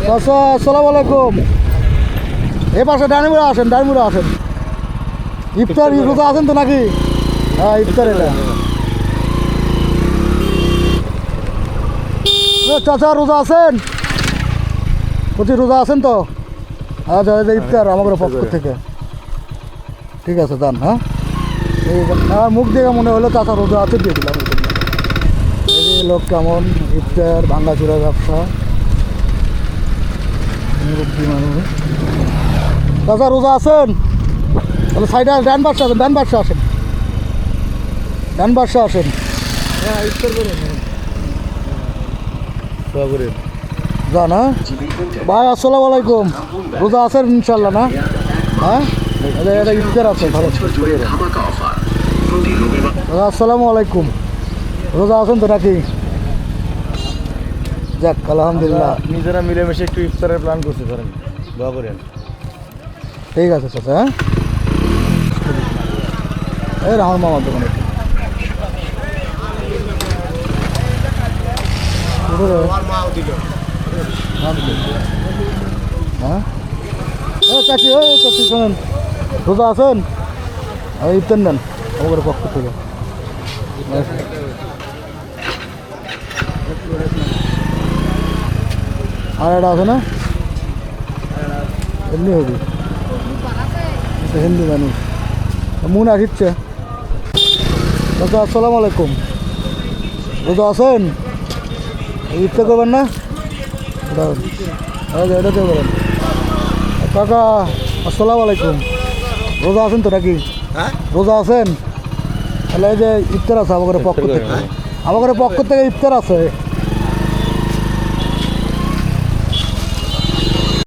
চাচা আসসালামু আলাইকুম। এ পাশে ডানিমুড়া আসেন। ইফতার রোজা আছেন তো নাকি? হ্যাঁ ইফতার এটা। চাচা রোজা আছেন? বলছি রোজা আছেন তো? আচ্ছা ইফতার আমাদের পক্ষ থেকে। ঠিক আছে যান। হ্যাঁ মুখ দেখে মনে হলো চাচা রোজা আছে, দিয়ে দিলাম। এই লোক কেমন ইফতার ভাঙ্গাচুরা ব্যবসা। চাচা রোজা আছেন? তাহলে সাইডে ডান পাশে আসেন। হ্যাঁ ইফতার করেন যান। হ্যাঁ ভাই আসসালামু আলাইকুম। রোজা আছেন ইনশাল্লাহ না? হ্যাঁ এটা ইফতার আছে ভালো। আসসালামু আলাইকুম। রোজা আছেন তো নাকি? যাক আলহামদুলিল্লাহ। নিজেরা মিলেমিশে একটু ইফতারের প্ল্যান করতে পারেন, দোয়া করেন। ঠিক আছে চাচা। হ্যাঁ এই রাহুল মামার দোকানে হ্যাঁ চাচি শোনেন, রোজা আছেন? ইফতার নেন আমাদের পক্ষ থেকে। আর একটা আছে না? এমনি হবে হিন্দু মানুষ মন আসিচ্ছে। চাচা আসসালামু আলাইকুম। রোজা আছেন? ইফতার করবেন না? এটা কেউ করেন। কাকা আসসালামু আলাইকুম। রোজা আছেন তো নাকি? হ্যাঁ রোজা আছেন? তাহলে এই যে ইফতার আছে আমাদের পক্ষ থেকে। আমাদের পক্ষ থেকে ইফতার আছে।